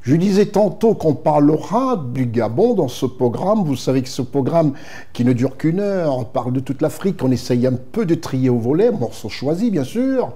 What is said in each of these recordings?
Je disais tantôt qu'on parlera du Gabon dans ce programme. Vous savez que ce programme, qui ne dure qu'une heure, parle de toute l'Afrique. On essaye un peu de trier au volet, morceaux choisis bien sûr.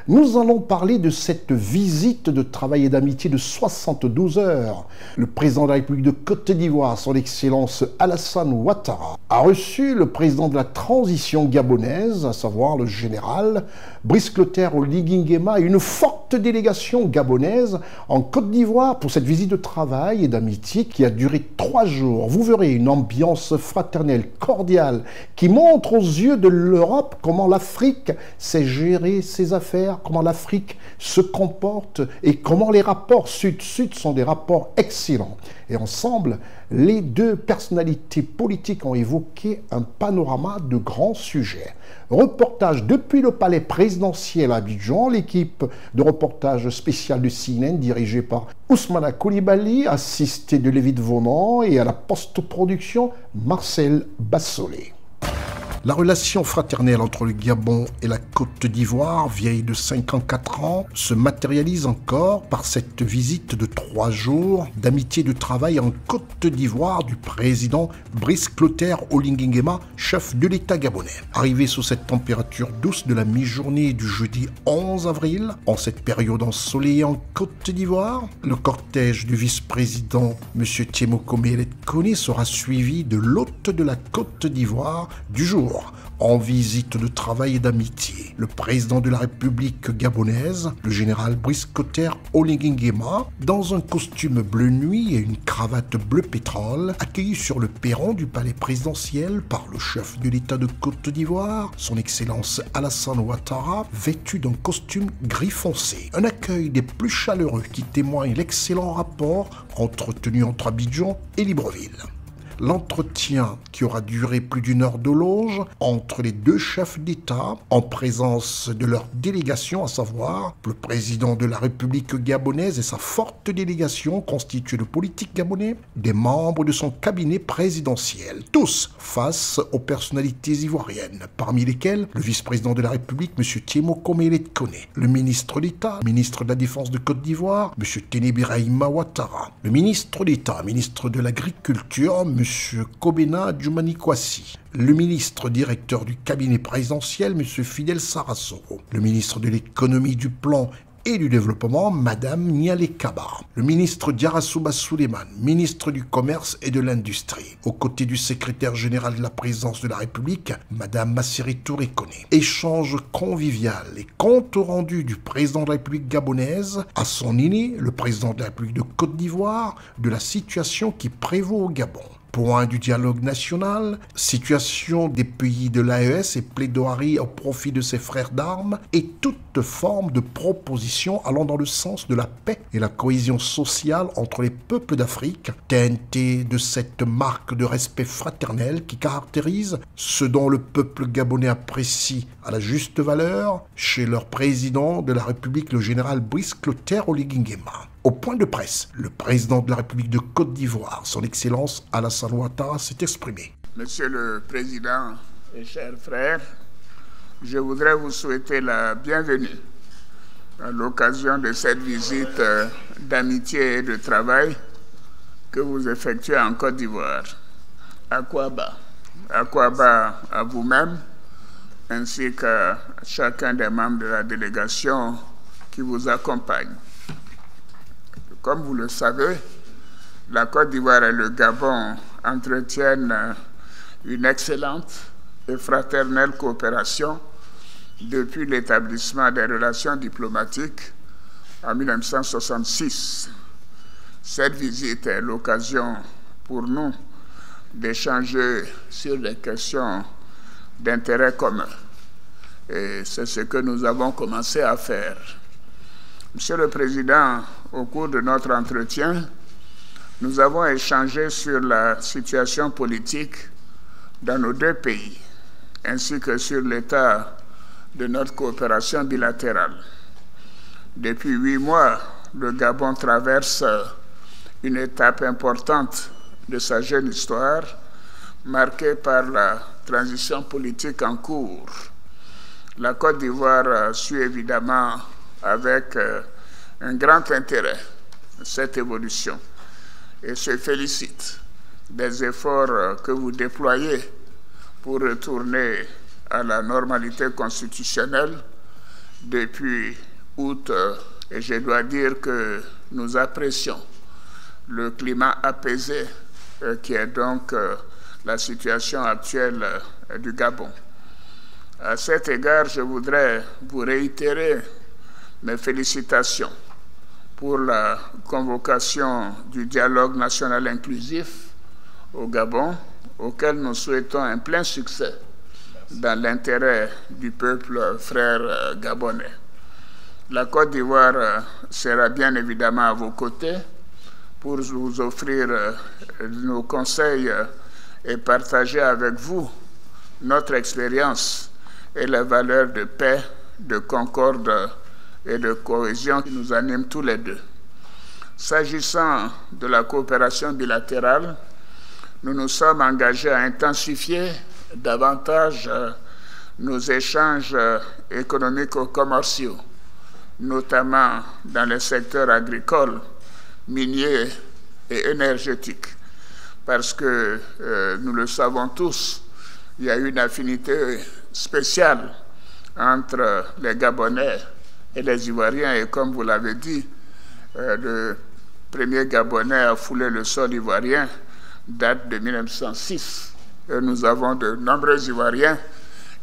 Nous allons parler de cette visite de travail et d'amitié de 72 heures. Le président de la République de Côte d'Ivoire, son Excellence Alassane Ouattara, a reçu le président de la transition gabonaise, à savoir le général Brice Clotaire Oligui Nguema, et une forte délégation gabonaise en Côte d'Ivoire pour cette visite de travail et d'amitié qui a duré 3 jours. Vous verrez une ambiance fraternelle, cordiale, qui montre aux yeux de l'Europe comment l'Afrique sait gérer ses affaires, comment l'Afrique se comporte et comment les rapports sud-sud sont des rapports excellents. Et ensemble, les deux personnalités politiques ont évoqué un panorama de grands sujets. Reportage depuis le palais présidentiel à Abidjan, l'équipe de reportage spécial de CNN dirigée par Ousmana Coulibaly, assistée de Lévite Vonan, et à la post-production Marcel Bassolé. La relation fraternelle entre le Gabon et la Côte d'Ivoire, vieille de 54 ans, se matérialise encore par cette visite de 3 jours d'amitié de travail en Côte d'Ivoire du président Brice Clotaire Oligui Nguema, chef de l'État gabonais. Arrivé sous cette température douce de la mi-journée du jeudi 11 avril, en cette période ensoleillée en Côte d'Ivoire, le cortège du vice-président M. Thiemoko Melet-Kone sera suivi de l'hôte de la Côte d'Ivoire du jour, en visite de travail et d'amitié. Le président de la République gabonaise, le général Brice Clotaire Oligui Nguema, dans un costume bleu nuit et une cravate bleu pétrole, accueilli sur le perron du palais présidentiel par le chef de l'État de Côte d'Ivoire, son Excellence Alassane Ouattara, vêtu d'un costume gris foncé. Un accueil des plus chaleureux qui témoigne l'excellent rapport entretenu entre Abidjan et Libreville. L'entretien, qui aura duré plus d'1 heure de loge entre les deux chefs d'État, en présence de leur délégation, à savoir le président de la République gabonaise et sa forte délégation constituée de politiques gabonais, des membres de son cabinet présidentiel, tous face aux personnalités ivoiriennes, parmi lesquelles le vice-président de la République, M. Thiemoko Melet-Kone, le ministre d'État, ministre de la Défense de Côte d'Ivoire, M. Téné Birahima Ouattara, le ministre d'État, ministre de l'Agriculture, M. Kobena Djoumani Kouassi, le ministre directeur du cabinet présidentiel, M. Fidel Sarasoro, le ministre de l'économie, du plan et du développement, Madame Niale Kaba, le ministre Diarasouba Souleymane, ministre du commerce et de l'industrie, aux côtés du secrétaire général de la présidence de la République, Madame Massiri Touré Kone. Échange convivial et compte rendu du président de la République gabonaise à son aîné, le président de la République de Côte d'Ivoire, de la situation qui prévaut au Gabon. Point du dialogue national, situation des pays de l'AES et plaidoirie au profit de ses frères d'armes, et toute forme de proposition allant dans le sens de la paix et la cohésion sociale entre les peuples d'Afrique, teintée de cette marque de respect fraternel qui caractérise ce dont le peuple gabonais apprécie à la juste valeur chez leur président de la République, le général Brice Clotaire Oligui Nguema. Au point de presse, le président de la République de Côte d'Ivoire, son Excellence Alassane Ouattara, s'est exprimé. Monsieur le Président et chers frères, je voudrais vous souhaiter la bienvenue à l'occasion de cette visite d'amitié et de travail que vous effectuez en Côte d'Ivoire. Akouaba à vous-même, ainsi qu'à chacun des membres de la délégation qui vous accompagne. Comme vous le savez, la Côte d'Ivoire et le Gabon entretiennent une excellente et fraternelle coopération depuis l'établissement des relations diplomatiques en 1966. Cette visite est l'occasion pour nous d'échanger sur des questions d'intérêt commun. Et c'est ce que nous avons commencé à faire. Monsieur le Président, au cours de notre entretien, nous avons échangé sur la situation politique dans nos deux pays, ainsi que sur l'état de notre coopération bilatérale. Depuis 8 mois, le Gabon traverse une étape importante de sa jeune histoire, marquée par la transition politique en cours. La Côte d'Ivoire suit évidemment avec un grand intérêt cette évolution et se félicite des efforts que vous déployez pour retourner à la normalité constitutionnelle depuis août. Et je dois dire que nous apprécions le climat apaisé qui est donc la situation actuelle du Gabon. À cet égard, je voudrais vous réitérer mes félicitations pour la convocation du dialogue national inclusif au Gabon, auquel nous souhaitons un plein succès dans l'intérêt du peuple frère gabonais. La Côte d'Ivoire sera bien évidemment à vos côtés pour vous offrir nos conseils et partager avec vous notre expérience et les valeurs de paix, de concorde et de cohésion qui nous animent tous les deux. S'agissant de la coopération bilatérale, nous nous sommes engagés à intensifier davantage nos échanges économico-commerciaux, notamment dans les secteurs agricoles, miniers et énergétiques, parce que nous le savons tous, il y a une affinité spéciale entre les Gabonais et les Ivoiriens, et comme vous l'avez dit, le premier Gabonais à fouler le sol ivoirien date de 1906. Et nous avons de nombreux Ivoiriens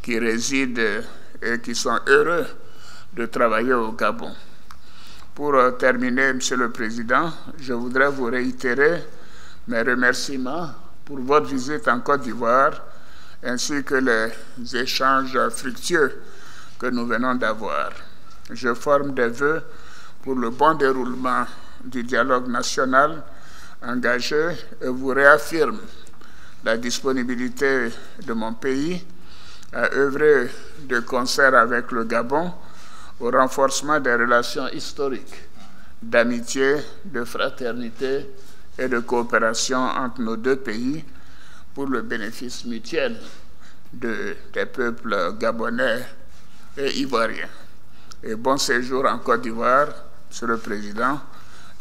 qui résident et qui sont heureux de travailler au Gabon. Pour terminer, Monsieur le Président, je voudrais vous réitérer mes remerciements pour votre visite en Côte d'Ivoire, ainsi que les échanges fructueux que nous venons d'avoir. Je forme des vœux pour le bon déroulement du dialogue national engagé et vous réaffirme la disponibilité de mon pays à œuvrer de concert avec le Gabon au renforcement des relations historiques, d'amitié, de fraternité et de coopération entre nos deux pays pour le bénéfice mutuel des peuples gabonais et ivoiriens. Et bon séjour en Côte d'Ivoire, Monsieur le Président,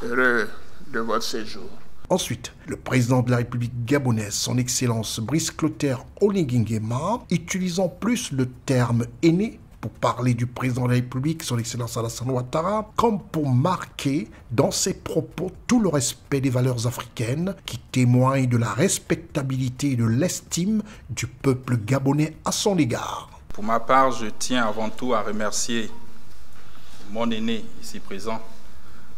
heureux de votre séjour. Ensuite, le président de la République gabonaise, son Excellence Brice Clotaire Oligui Nguema, utilisant plus le terme « aîné » pour parler du président de la République, son Excellence Alassane Ouattara, comme pour marquer dans ses propos tout le respect des valeurs africaines qui témoignent de la respectabilité et de l'estime du peuple gabonais à son égard. Pour ma part, je tiens avant tout à remercier mon aîné ici présent,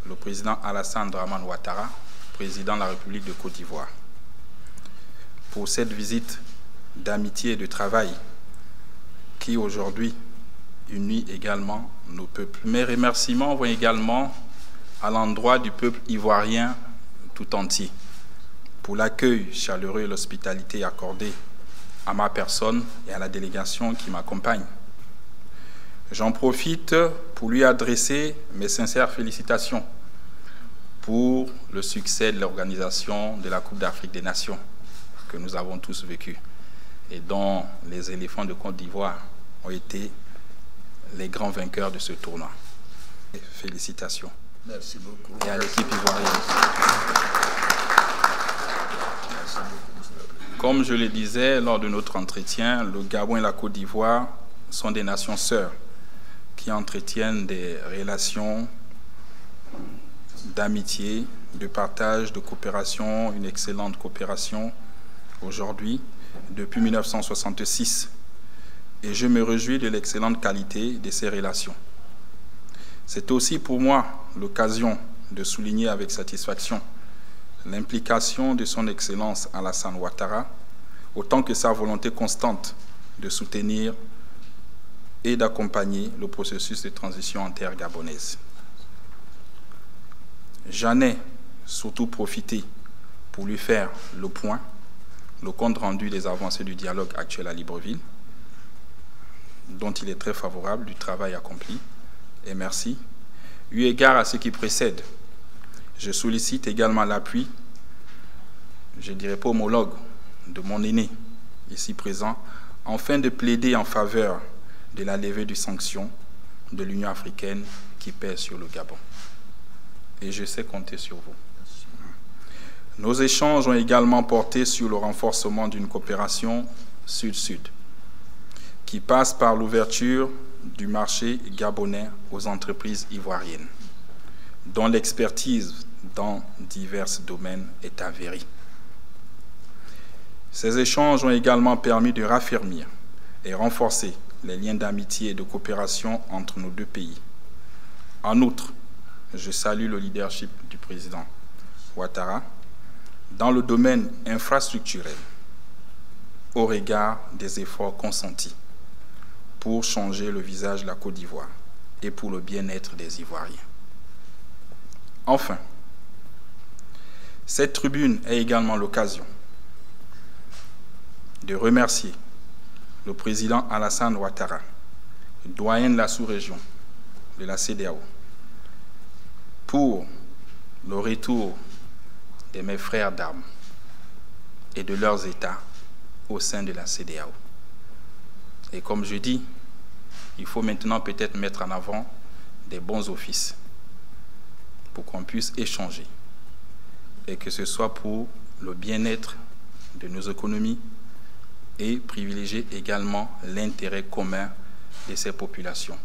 le président Alassane Dramane Ouattara, président de la République de Côte d'Ivoire, pour cette visite d'amitié et de travail qui aujourd'hui unit également nos peuples. Mes remerciements vont également à l'endroit du peuple ivoirien tout entier pour l'accueil chaleureux et l'hospitalité accordée à ma personne et à la délégation qui m'accompagne. J'en profite pour lui adresser mes sincères félicitations pour le succès de l'organisation de la Coupe d'Afrique des Nations que nous avons tous vécu et dont les éléphants de Côte d'Ivoire ont été les grands vainqueurs de ce tournoi. Félicitations. Merci beaucoup. Et à l'équipe ivoirienne. Merci beaucoup. Comme je le disais lors de notre entretien, le Gabon et la Côte d'Ivoire sont des nations sœurs qui entretiennent des relations d'amitié, de partage, de coopération, une excellente coopération aujourd'hui, depuis 1966. Et je me réjouis de l'excellente qualité de ces relations. C'est aussi pour moi l'occasion de souligner avec satisfaction l'implication de son Excellence Alassane Ouattara, autant que sa volonté constante de soutenir et d'accompagner le processus de transition intergabonaise. J'en ai surtout profité pour lui faire le point, le compte rendu des avancées du dialogue actuel à Libreville, dont il est très favorable du travail accompli, et merci. Eu égard à ce qui précède, je sollicite également l'appui, je dirais pas homologue, de mon aîné, ici présent, afin de plaider en faveur de la levée des sanctions de l'Union africaine qui pèse sur le Gabon. et je sais compter sur vous. Nos échanges ont également porté sur le renforcement d'une coopération Sud-Sud, qui passe par l'ouverture du marché gabonais aux entreprises ivoiriennes, dont l'expertise dans divers domaines est avérée. Ces échanges ont également permis de raffermir et renforcer les liens d'amitié et de coopération entre nos deux pays. En outre, je salue le leadership du président Ouattara dans le domaine infrastructurel au regard des efforts consentis pour changer le visage de la Côte d'Ivoire et pour le bien-être des Ivoiriens. Enfin, cette tribune est également l'occasion de remercier le président Alassane Ouattara, doyen de la sous-région de la CEDEAO, pour le retour de mes frères d'armes et de leurs États au sein de la CEDEAO. Et comme je dis, il faut maintenant peut-être mettre en avant des bons offices pour qu'on puisse échanger et que ce soit pour le bien-être de nos économies et privilégier également l'intérêt commun de ces populations.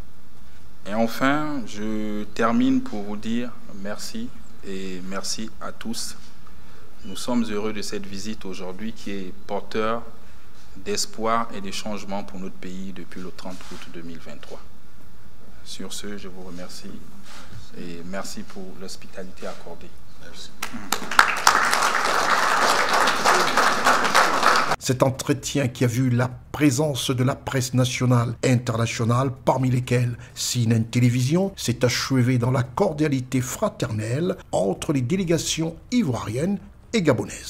Et enfin, je termine pour vous dire merci et merci à tous. Nous sommes heureux de cette visite aujourd'hui qui est porteur d'espoir et de changement pour notre pays depuis le 30 août 2023. Sur ce, je vous remercie et merci pour l'hospitalité accordée. Merci. Cet entretien qui a vu la présence de la presse nationale et internationale, parmi lesquelles CNN Télévision, s'est achevé dans la cordialité fraternelle entre les délégations ivoiriennes et gabonaises.